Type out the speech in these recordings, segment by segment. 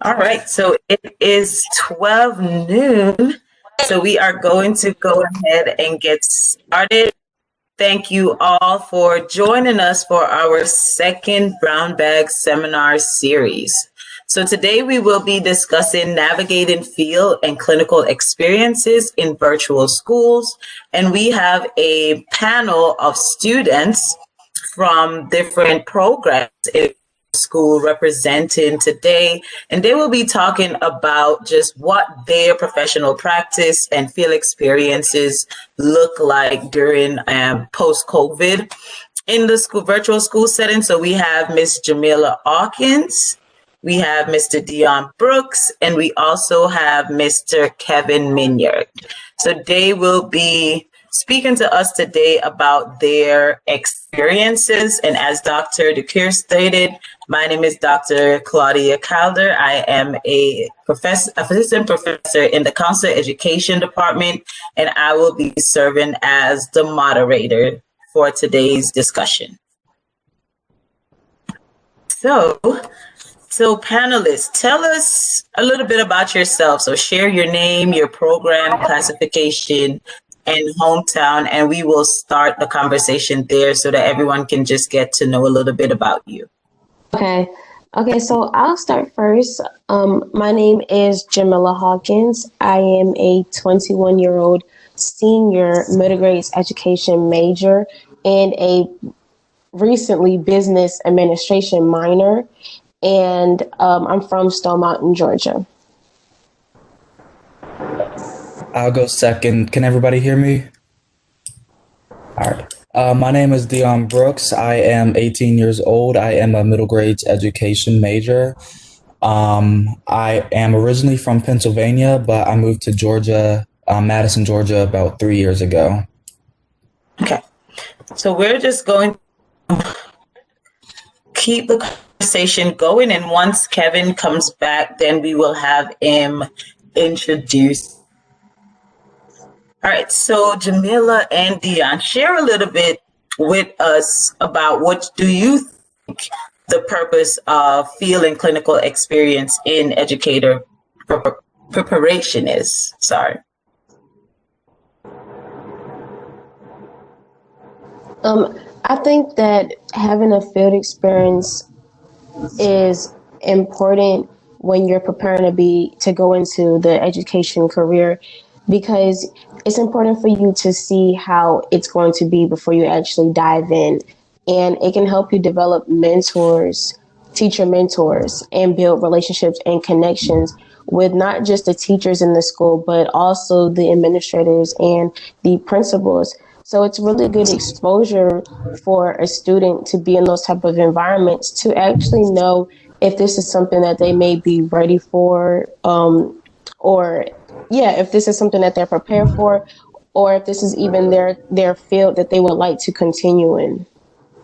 All right, so it is 12 noon. So we are going to go ahead and get started. Thank you all for joining us for our second Brown Bag Seminar series. So today we will be discussing navigating field and clinical experiences in virtual schools. And we have a panel of students from different programs in school representing today, and they will be talking about just what their professional practice and field experiences look like during post-COVID in the virtual school setting. So we have Miss Jamila Hawkins, we have Mr. Dion Brooks, and we also have Mr. Kevin Minyard. So they will be speaking to us today about their experiences. And as Dr. DeCure stated, my name is Dr. Claudia Calder. I am a assistant professor in the Counselor Education Department, and I will be serving as the moderator for today's discussion. So panelists, tell us a little bit about yourself. So share your name, your program, classification, and hometown, and we will start the conversation there so that everyone can just get to know a little bit about you. Okay, so I'll start first. My name is Jamila Hawkins. I am a 21-year-old senior middle grades education major and a recently business administration minor, and I'm from Stone Mountain, Georgia. I'll go second. Can everybody hear me? All right. My name is Dion Brooks. I am 18 years old. I am a middle grades education major. I am originally from Pennsylvania, but I moved to Georgia, Madison, Georgia, about 3 years ago. Okay. So we're just going to keep the conversation going. And once Kevin comes back, then we will have him introduce. All right, so Jamila and Dion, share a little bit with us about what do you think the purpose of field and clinical experience in educator preparation is. Sorry. I think that having a field experience is important when you're preparing to go into the education career, because it's important for you to see how it's going to be before you actually dive in. And it can help you develop mentors, teacher mentors, and build relationships and connections with not just the teachers in the school, but also the administrators and the principals. So it's really good exposure for a student to be in those type of environments to actually know if this is something that they may be ready for, if this is something that they're prepared for, or if this is even their field that they would like to continue in.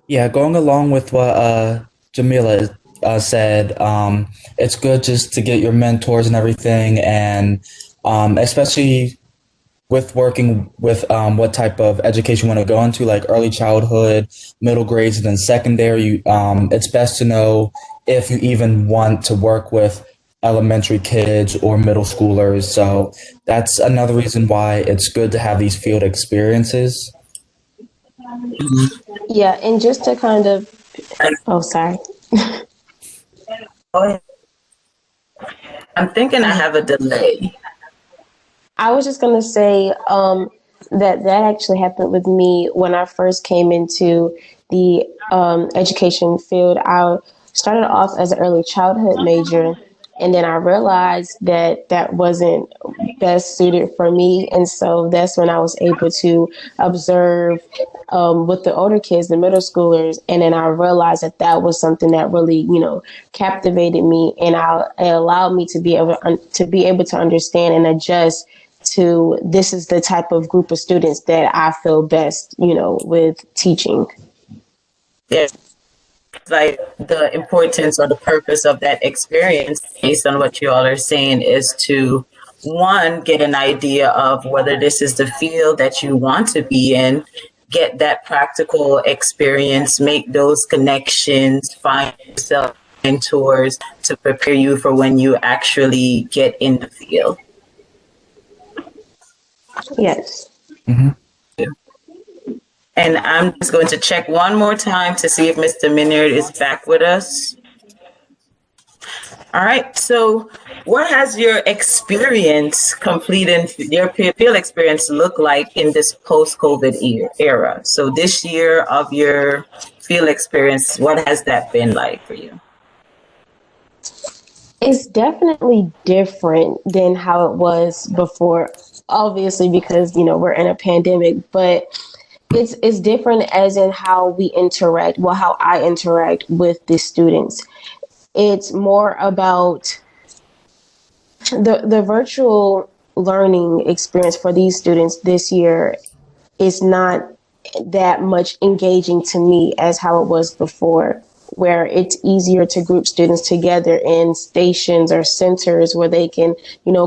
Yeah, going along with what Jamila said, it's good just to get your mentors and everything, and especially with working with what type of education you want to go into, like early childhood, middle grades, and then secondary. It's best to know if you even want to work with elementary kids or middle schoolers. So that's another reason why it's good to have these field experiences. Yeah, and just to kind of, sorry. I'm thinking I have a delay. I was just going to say that actually happened with me when I first came into the education field. I started off as an early childhood major, and then I realized that wasn't best suited for me. And so that's when I was able to observe with the older kids, the middle schoolers. And then I realized that was something that really, captivated me, and it allowed me to be able to understand and adjust to this is the type of group of students that I feel best, with teaching. Yes. Like the importance or the purpose of that experience, based on what you all are saying, is to, one, get an idea of whether this is the field that you want to be in, get that practical experience, make those connections, find yourself mentors to prepare you for when you actually get in the field? Yes. And I'm just going to check one more time to see if Mr. Minyard is back with us. All right. So, what has your experience completing your field experience look like in this post-COVID era? So, this year of your field experience, what has that been like for you? It's definitely different than how it was before, obviously, because, we're in a pandemic, but it's different as in how we interact, well, how I interact with the students. It's more about the virtual learning experience for these students this year is not that much engaging to me as how it was before, where it's easier to group students together in stations or centers where they can,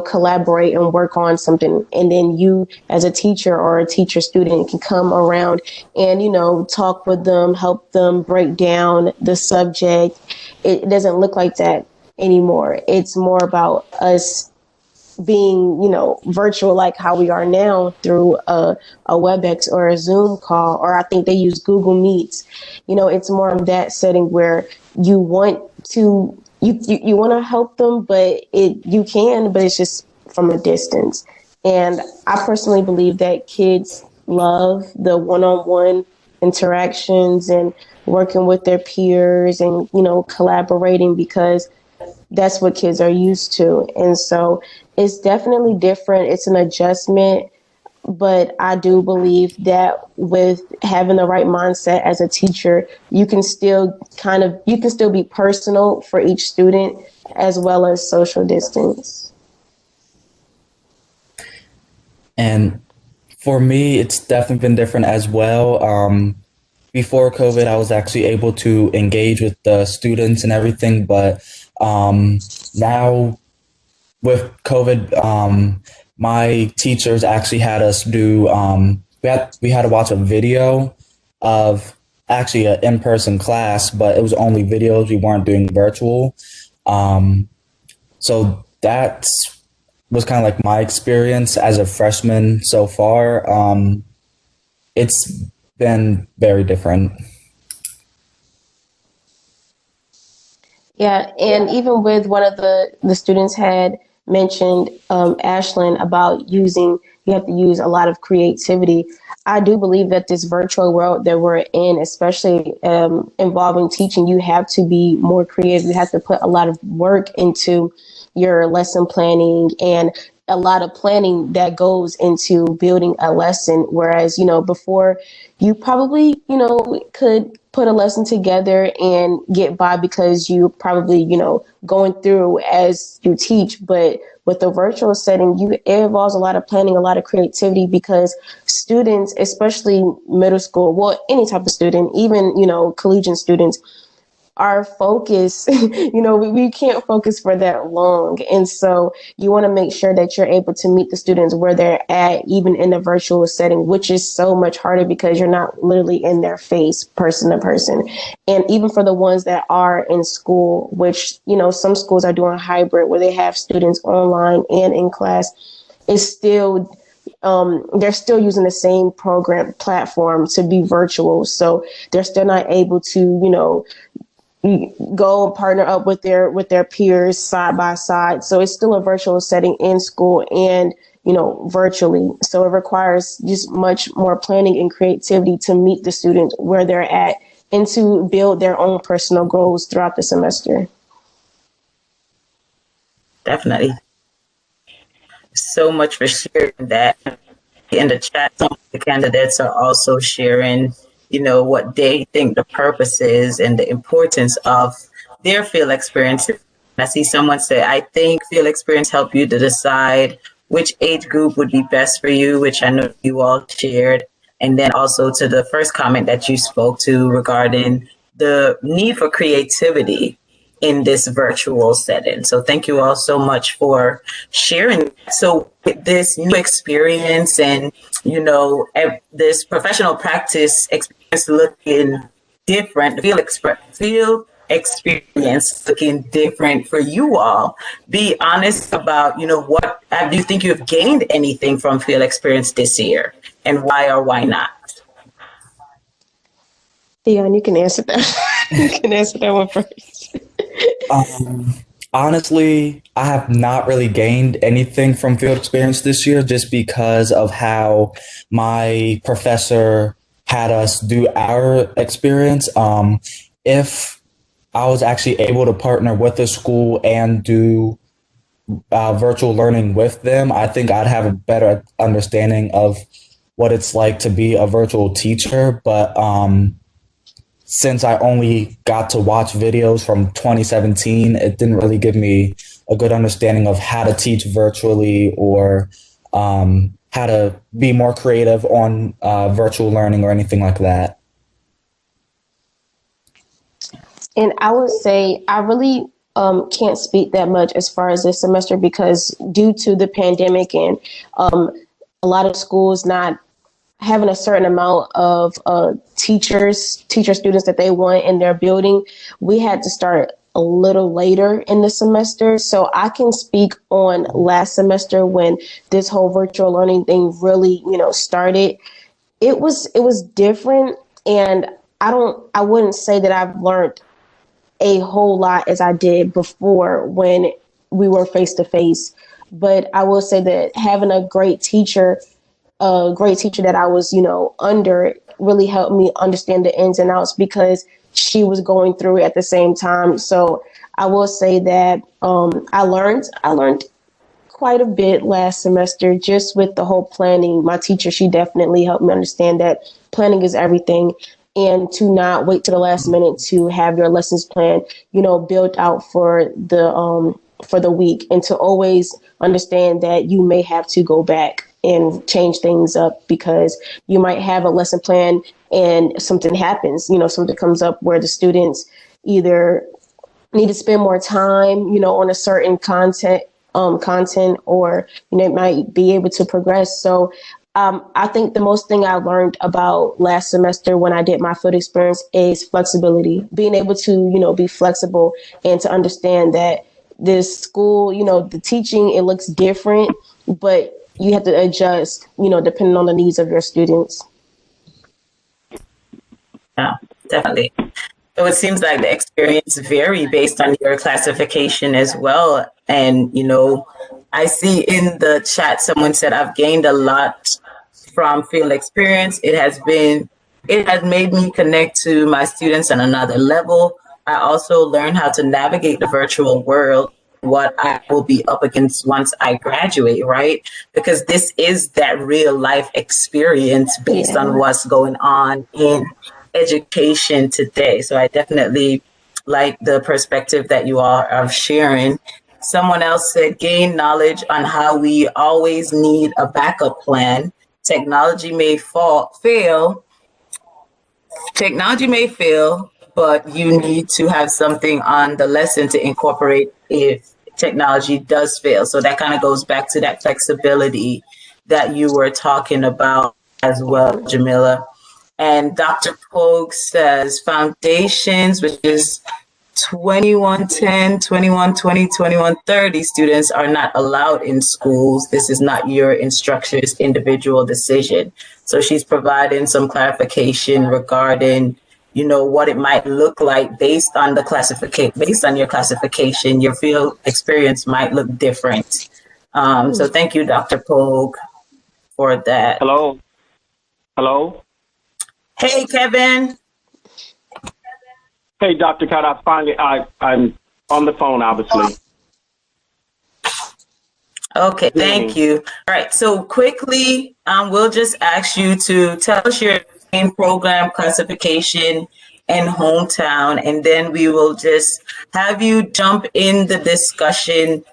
collaborate and work on something. And then you as a teacher or a teacher student can come around and, talk with them, help them break down the subject. It doesn't look like that anymore. It's more about us being, virtual, like how we are now through a WebEx or a Zoom call, or I think they use Google Meets. It's more of that setting where you want to you want to help them, but you can, but it's just from a distance. And I personally believe that kids love the one-on-one interactions and working with their peers and, collaborating, because that's what kids are used to. And so it's definitely different. It's an adjustment. But I do believe that with having the right mindset as a teacher, you can still be personal for each student as well as social distance. And for me, it's definitely been different as well. Before COVID, I was actually able to engage with the students and everything, but now with COVID, my teachers actually had us do, we had to watch a video of actually an in-person class, but it was only videos. We weren't doing virtual. So that was kind of like my experience as a freshman so far. It's been very different. Yeah, and even with one of the students had mentioned, Ashlyn, about you have to use a lot of creativity. I do believe that this virtual world that we're in, especially involving teaching, you have to be more creative. You have to put a lot of work into your lesson planning and a lot of planning that goes into building a lesson. Whereas, before you probably, could put a lesson together and get by because you probably, going through as you teach. But with the virtual setting, it involves a lot of planning, a lot of creativity, because students, especially middle school, well, any type of student, even, collegiate students, our focus, we can't focus for that long. And so you want to make sure that you're able to meet the students where they're at, even in a virtual setting, which is so much harder because you're not literally in their face, person to person. And even for the ones that are in school, which, some schools are doing hybrid where they have students online and in class, it's still they're still using the same program platform to be virtual. So they're still not able to, go partner up with their peers side by side. So it's still a virtual setting in school and, virtually. So it requires just much more planning and creativity to meet the students where they're at and to build their own personal goals throughout the semester. Definitely. So much for sharing that. In the chat, some of the candidates are also sharing what they think the purpose is and the importance of their field experience. I see someone say, I think field experience help you to decide which age group would be best for you, which I know you all shared. And then also to the first comment that you spoke to regarding the need for creativity in this virtual setting. So thank you all so much for sharing. So with this new experience and, this professional practice experience looking different, field experience looking different for you all? Be honest about, what do you think you've gained anything from field experience this year, and why or why not? Dion, you can answer that. You can answer that one first. Um, Honestly, I have not really gained anything from field experience this year just because of how my professor had us do our experience. If I was actually able to partner with the school and do virtual learning with them, I think I'd have a better understanding of what it's like to be a virtual teacher. But since I only got to watch videos from 2017, it didn't really give me a good understanding of how to teach virtually or how to be more creative on virtual learning or anything like that. And I would say I really can't speak that much as far as this semester because due to the pandemic and a lot of schools not having a certain amount of teacher students that they want in their building, we had to start a little later in the semester. So I can speak on last semester when this whole virtual learning thing really, started. It was different, and I wouldn't say that I've learned a whole lot as I did before when we were face to face. But I will say that having a great teacher that I was, under really helped me understand the ins and outs because she was going through it at the same time. So I will say that I learned quite a bit last semester just with the whole planning. My teacher, she definitely helped me understand that planning is everything, and to not wait to the last minute to have your lessons plan, built out for the week, and to always understand that you may have to go back and change things up because you might have a lesson plan and something happens, something comes up where the students either need to spend more time, on a certain content, or, might be able to progress. So I think the most thing I learned about last semester when I did my field experience is flexibility, being able to, be flexible and to understand that this school, the teaching, it looks different, but you have to adjust, depending on the needs of your students. Yeah, definitely. So it seems like the experience vary based on your classification as well. And, I see in the chat, someone said, I've gained a lot from field experience. It has made me connect to my students on another level. I also learned how to navigate the virtual world, what I will be up against once I graduate, right? Because this is that real life experience based on what's going on in education today. So I definitely like the perspective that you all are sharing. Someone else said, gain knowledge on how we always need a backup plan. Technology may fail, but you need to have something on the lesson to incorporate if technology does fail. So that kind of goes back to that flexibility that you were talking about as well, Jamila. And Dr. Pogue says foundations, which is 2110, 2120, 2130 students are not allowed in schools. This is not your instructor's individual decision. So she's providing some clarification regarding, what it might look like based on your classification. Your field experience might look different. So thank you, Dr. Pogue, for that. Hello. Hey, Kevin. Hey, Dr. Kat, I'm on the phone, obviously. Okay, thank you. All right, so quickly, we'll just ask you to tell us your name, program, classification, and hometown, and then we will just have you jump in the discussion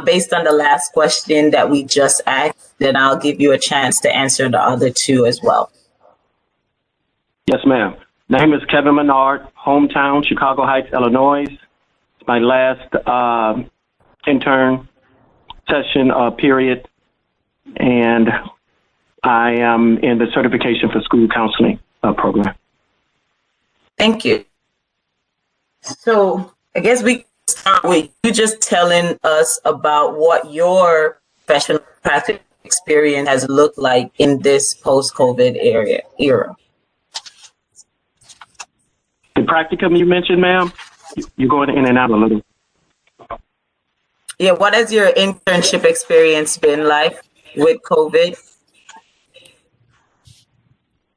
based on the last question that we just asked. Then I'll give you a chance to answer the other two as well. Yes, ma'am. Name is Kevin Menard, hometown, Chicago Heights, Illinois. It's my last intern session period, and I am in the certification for school counseling program. Thank you. So I guess we can start with you just telling us about what your professional practice experience has looked like in this post-COVID era. The practicum you mentioned, ma'am, you're going in and out a little. Yeah, what has your internship experience been like with COVID?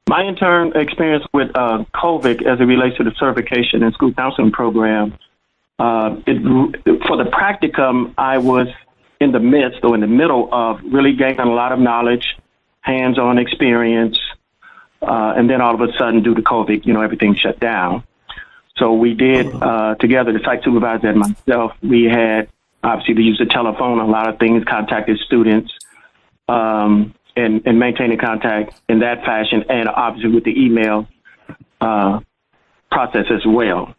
My intern experience with COVID as it relates to the certification and school counseling program, for the practicum, I was in the midst or in the middle of really gaining a lot of knowledge, hands-on experience, and then all of a sudden, due to COVID, everything shut down. So we did, together, the site supervisor and myself, we had, obviously, to use the telephone, a lot of things, contacted students, and maintaining contact in that fashion, and obviously with the email process as well.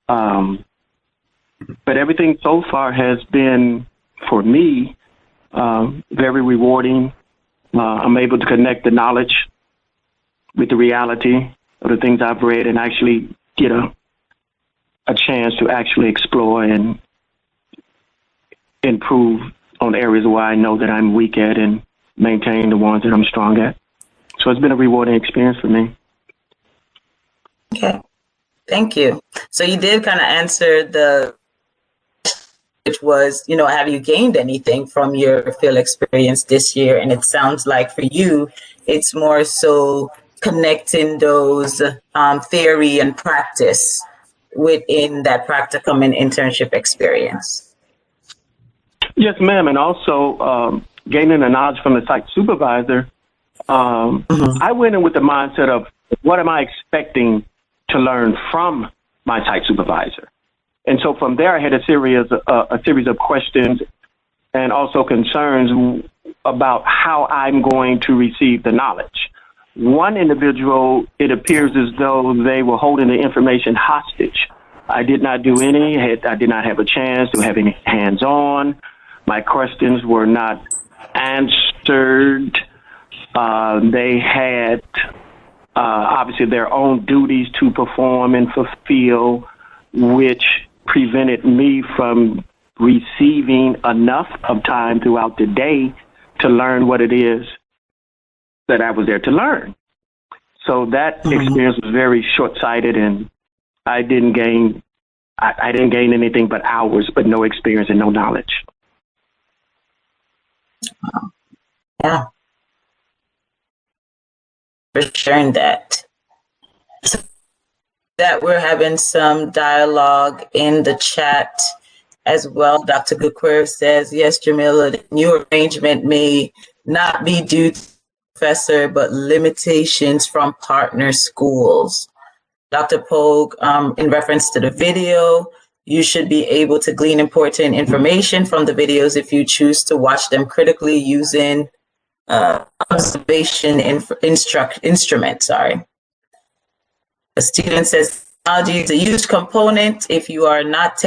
But everything so far has been, for me, very rewarding. I'm able to connect the knowledge with the reality of the things I've read and actually get a chance to actually explore and improve on areas where I know that I'm weak at and maintain the ones that I'm strong at. So it's been a rewarding experience for me. Okay, thank you. So you did kind of answer which was, have you gained anything from your field experience this year? And it sounds like for you, it's more so connecting those theory and practice within that practicum and internship experience. Yes, ma'am. And also gaining the knowledge from the site supervisor, I went in with the mindset of what am I expecting to learn from my site supervisor? And so from there, I had a series of questions and also concerns about how I'm going to receive the knowledge. One individual, it appears as though they were holding the information hostage. I did not do any. I did not have a chance to have any hands-on. My questions were not answered. They had obviously their own duties to perform and fulfill, which prevented me from receiving enough of time throughout the day to learn what it is that I was there to learn. So that experience was very short-sighted, and I didn't gain anything but hours, but no experience and no knowledge. Yeah. For sharing that. So that we're having some dialogue in the chat as well. Dr. Goodqueer says, yes, Jamila, the new arrangement may not be due to the professor, but limitations from partner schools. Dr. Pogue, in reference to the video, you should be able to glean important information from the videos if you choose to watch them critically using observation instrument. The student says technology is a huge component. If you are not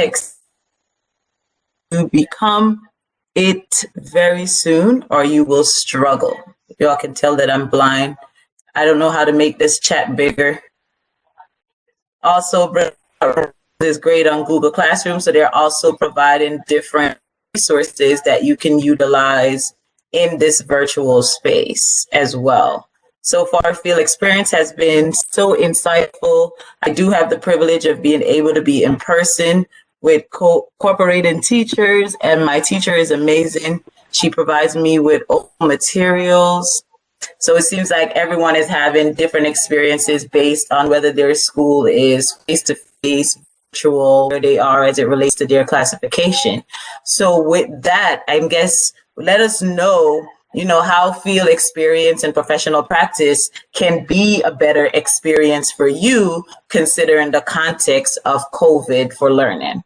you become it very soon, or you will struggle. Y'all can tell that I'm blind. I don't know how to make this chat bigger. Also, is great on Google Classroom, so they're also providing different resources that you can utilize in this virtual space as well. So far, field experience has been so insightful. I do have the privilege of being able to be in person with cooperating teachers, and my teacher is amazing. She provides me with open materials. So it seems like everyone is having different experiences based on whether their school is face-to-face, virtual, where they are as it relates to their classification. So with that, I guess, let us know, how field experience and professional practice can be a better experience for you, considering the context of COVID for learning.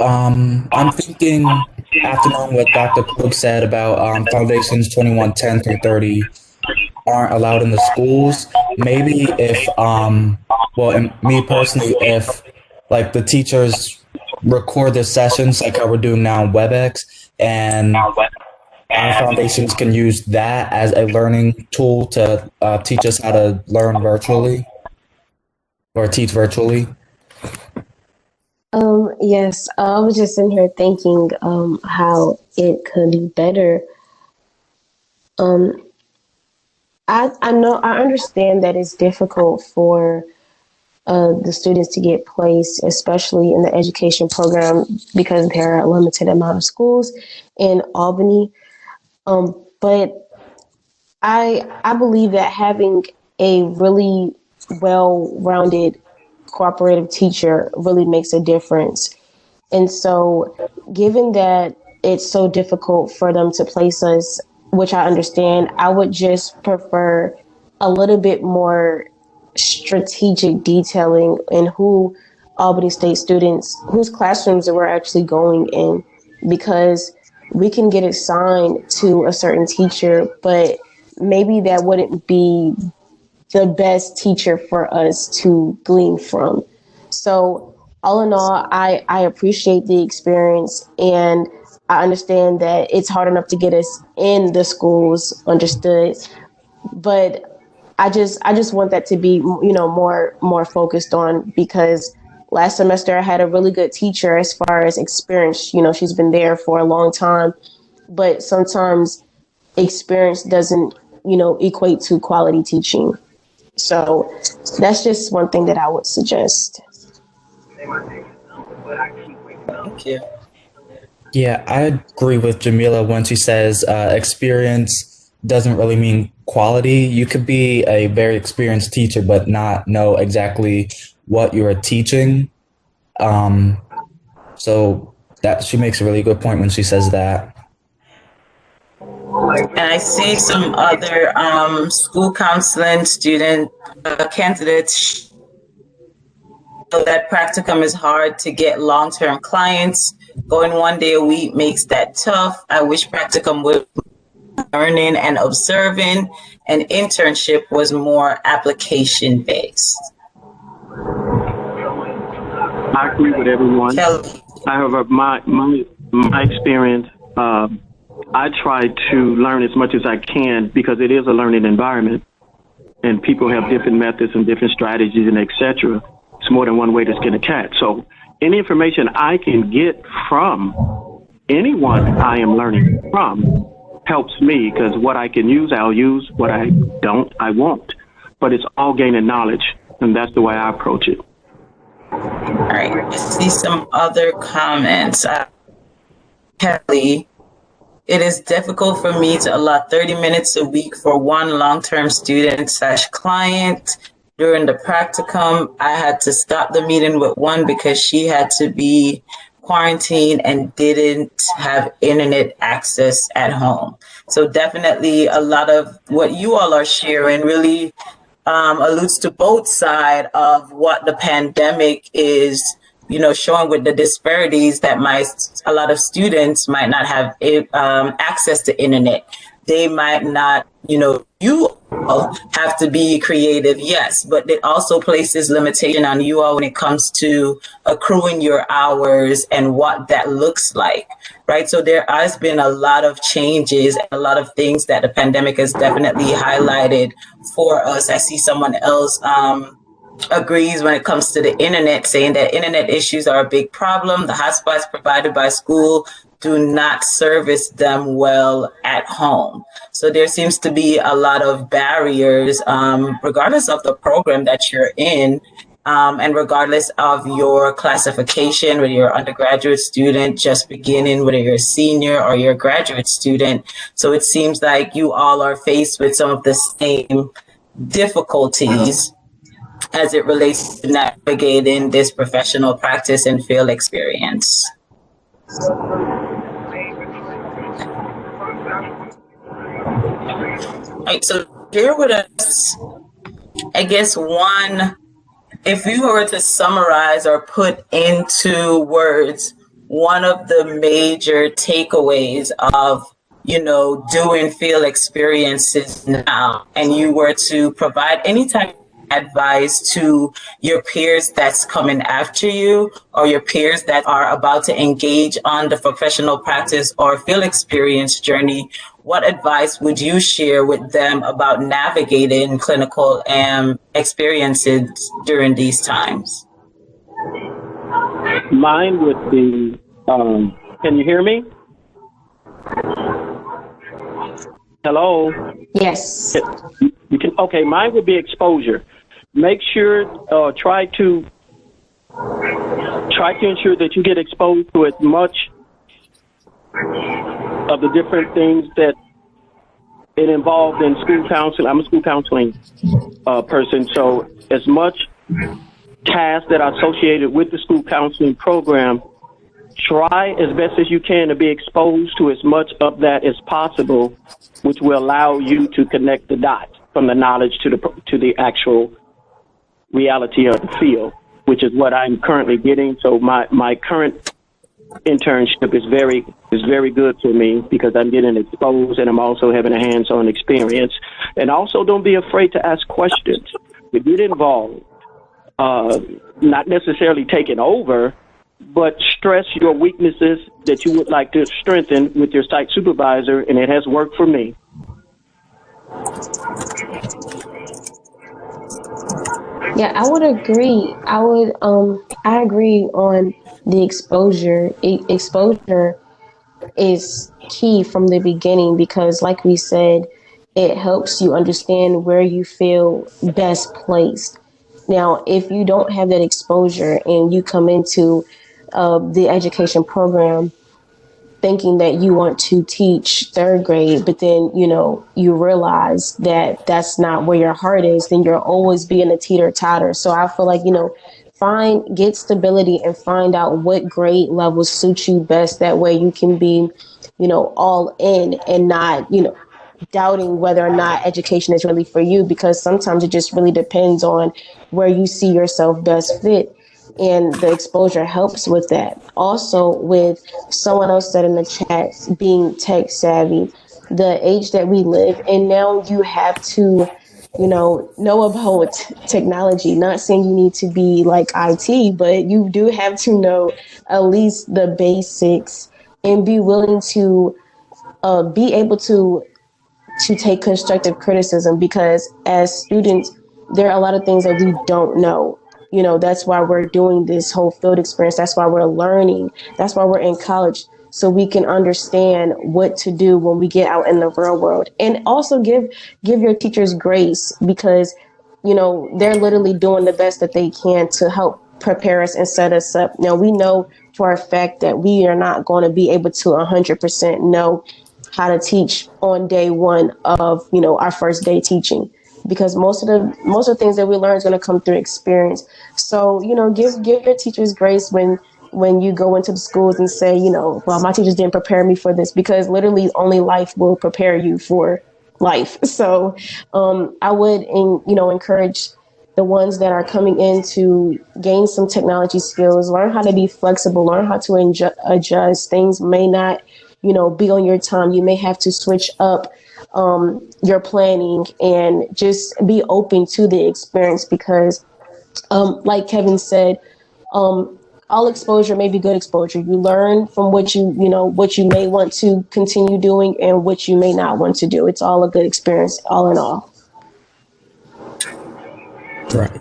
I'm thinking, after knowing what Dr. Cook said about Foundations 2110 through 30 aren't allowed in the schools, maybe if, and me personally, if like the teachers record their sessions like how we're doing now on WebEx, and our foundations can use that as a learning tool to teach us how to learn virtually. or teach virtually? Yes, I was just in here thinking how it could be better. Um, I know I understand that it's difficult for the students to get placed, especially in the education program, because there are a limited amount of schools in Albany. But I believe that having a really well-rounded cooperative teacher really makes a difference. And so, given that it's so difficult for them to place us, which I understand, I would just prefer a little bit more strategic detailing in who Albany State students, whose classrooms we're actually going in, because we can get assigned to a certain teacher, but maybe that wouldn't be the best teacher for us to glean from. So, all in all, I appreciate the experience, and I understand that it's hard enough to get us in the schools, understood. But I just want that to be, more focused on, because last semester I had a really good teacher as far as experience. She's been there for a long time, but sometimes experience doesn't, equate to quality teaching. So that's just one thing that I would suggest. Thank you. Yeah, I agree with Jamila when she says experience doesn't really mean quality. You could be a very experienced teacher, but not know exactly what you are teaching. Um, so that she makes a really good point when she says that. And I see some other school counseling student candidates so that practicum is hard to get long-term clients. Going 1 day a week makes that tough. I wish practicum would learning and observing, and internship was more application based. I agree with everyone. Kelly. However, my experience, I try to learn as much as I can because it is a learning environment, and people have different methods and different strategies and etc. It's more than one way to skin a cat. So any information I can get from anyone I am learning from helps me, because what I can use, I'll use. What I don't, I won't. But it's all gaining knowledge, and that's the way I approach it. All right, I see some other comments. Kelly, it is difficult for me to allot 30 minutes a week for one long-term student/client. During the practicum, I had to stop the meeting with one because she had to be quarantined and didn't have internet access at home. So definitely a lot of what you all are sharing really alludes to both sides of what the pandemic is, showing with the disparities that a lot of students might not have access to internet. They might not, you all have to be creative, yes, but it also places limitation on you all when it comes to accruing your hours and what that looks like, right? So there has been a lot of changes, a lot of things that the pandemic has definitely highlighted for us. I see someone else agrees when it comes to the internet, saying that internet issues are a big problem. The hotspots provided by school do not service them well at home. So there seems to be a lot of barriers, regardless of the program that you're in, and regardless of your classification, whether you're an undergraduate student just beginning, whether you're a senior or you're a graduate student. So it seems like you all are faced with some of the same difficulties as it relates to navigating this professional practice and field experience. Right, so here with us, I guess if you were to summarize or put into words one of the major takeaways of, doing field experiences now, and you were to provide any type advise to your peers that's coming after you, or your peers that are about to engage on the professional practice or field experience journey? What advice would you share with them about navigating clinical experiences during these times? Mine would be, can you hear me? Hello? Yes. You can. Okay, mine would be exposure. Make sure, try to ensure that you get exposed to as much of the different things that it involved in school counseling. I'm a school counseling person, so as much tasks that are associated with the school counseling program, try as best as you can to be exposed to as much of that as possible, which will allow you to connect the dots from the knowledge to the actual reality of the field, which is what I'm currently getting. So my current internship is very good for me because I'm getting exposed and I'm also having a hands-on experience. And also, don't be afraid to ask questions. To get involved, not necessarily taking over, but stress your weaknesses that you would like to strengthen with your site supervisor, and it has worked for me. Yeah, I would agree. I agree on the exposure. Exposure is key from the beginning because, like we said, it helps you understand where you feel best placed. Now, if you don't have that exposure and you come into the education program thinking that you want to teach third grade, but then, you realize that that's not where your heart is, then you'll always be in a teeter totter. So I feel like, get stability and find out what grade levels suit you best. That way you can be, all in and not, doubting whether or not education is really for you, because sometimes it just really depends on where you see yourself best fit. And the exposure helps with that. Also, with someone else said in the chat, being tech savvy, the age that we live in now, you have to, know about technology. Not saying you need to be like IT, but you do have to know at least the basics and be willing to be able to take constructive criticism, because as students, there are a lot of things that we don't know. That's why we're doing this whole field experience. That's why we're learning. That's why we're in college, so we can understand what to do when we get out in the real world. And also give your teachers grace, because, they're literally doing the best that they can to help prepare us and set us up. Now, we know for a fact that we are not going to be able to 100% know how to teach on day one of, our first day teaching, because most of the things that we learn is going to come through experience. So, give your teachers grace when you go into the schools and say, well, my teachers didn't prepare me for this, because literally only life will prepare you for life. So I would, encourage the ones that are coming in to gain some technology skills, learn how to be flexible, learn how to adjust. Things may not, be on your time. You may have to switch up your planning, and just be open to the experience, because like Kevin said, all exposure may be good exposure. You learn from what what you may want to continue doing and what you may not want to do. It's all a good experience, all in all. Right.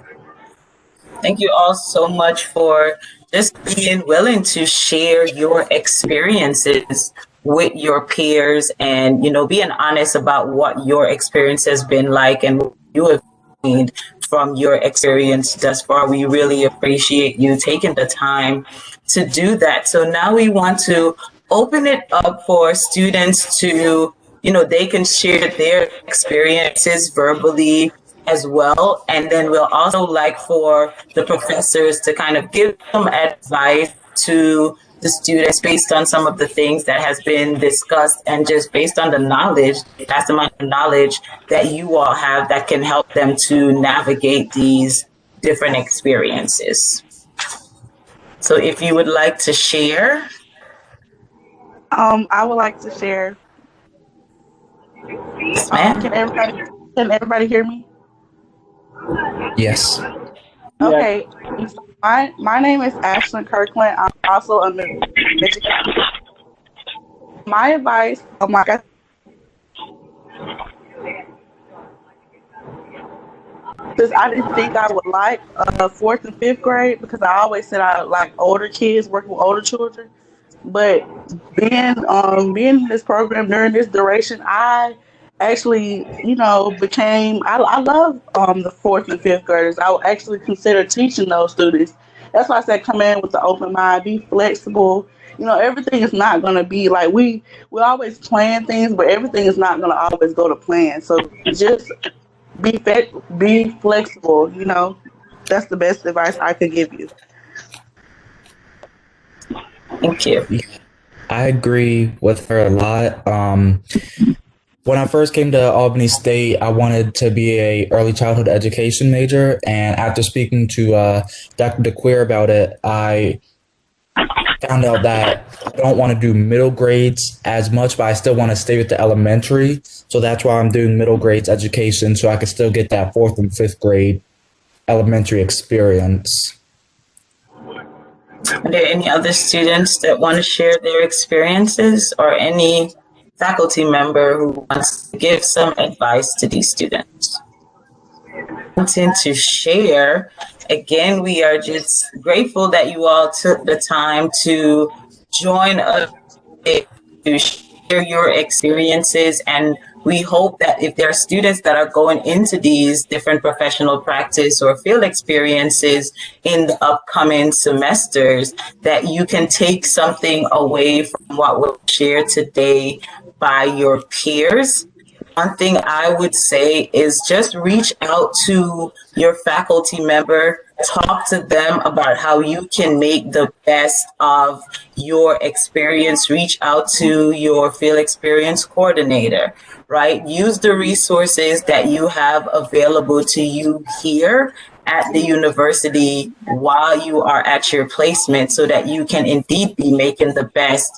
Thank you all so much for just being willing to share your experiences with your peers, and being honest about what your experience has been like and what you have gained from your experience thus far. We really appreciate you taking the time to do that. So now we want to open it up for students to, they can share their experiences verbally as well. And then we'll also like for the professors to kind of give some advice to the students based on some of the things that has been discussed, and just based on the knowledge, that's amount of knowledge that you all have that can help them to navigate these different experiences. So if you would like to share. I would like to share. Yes, ma'am. Can everybody hear me? Yes. Okay, so my name is Ashlyn Kirkland. I'm also a middle educator. My advice, because I didn't think I would like fourth and fifth grade because I always said I like older kids, working with older children. But being in this program during this duration, I actually, became I love the fourth and fifth graders. I would actually consider teaching those students. That's why I said come in with the open mind, be flexible. Everything is not gonna be like we always plan things, but everything is not gonna always go to plan. So just be flexible. That's the best advice I could give you. Thank you. I agree with her a lot. When I first came to Albany State, I wanted to be a early childhood education major, and after speaking to Dr. DeQueer about it, I found out that I don't want to do middle grades as much, but I still want to stay with the elementary. So that's why I'm doing middle grades education, so I can still get that fourth and fifth grade elementary experience. Are there any other students that want to share their experiences, or any faculty member who wants to give some advice to these students? Wanting to share, again, we are just grateful that you all took the time to join us to share your experiences, and we hope that if there are students that are going into these different professional practice or field experiences in the upcoming semesters, that you can take something away from what was shared today by your peers. One thing I would say is just reach out to your faculty member, talk to them about how you can make the best of your experience, reach out to your field experience coordinator, right? Use the resources that you have available to you here at the university while you are at your placement, so that you can indeed be making the best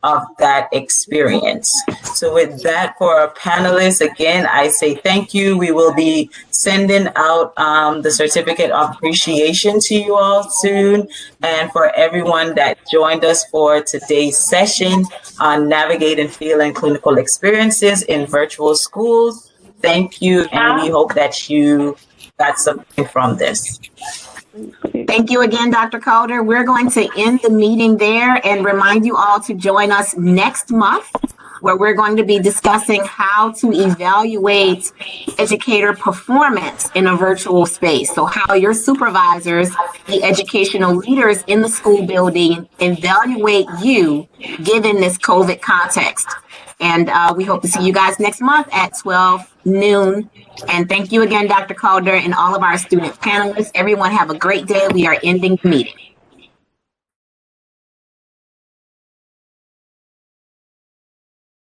of that experience. So with that, for our panelists, again, I say thank you. We will be sending out the certificate of appreciation to you all soon. And for everyone that joined us for today's session on navigating field and clinical experiences in virtual schools, thank you. And we hope that you got something from this. Thank you again, Dr. Calder. We're going to end the meeting there and remind you all to join us next month, where we're going to be discussing how to evaluate educator performance in a virtual space. So how your supervisors, the educational leaders in the school building, evaluate you given this COVID context. And we hope to see you guys next month at 12 noon. And thank you again, Dr. Calder, and all of our student panelists. Everyone have a great day. We are ending the meeting.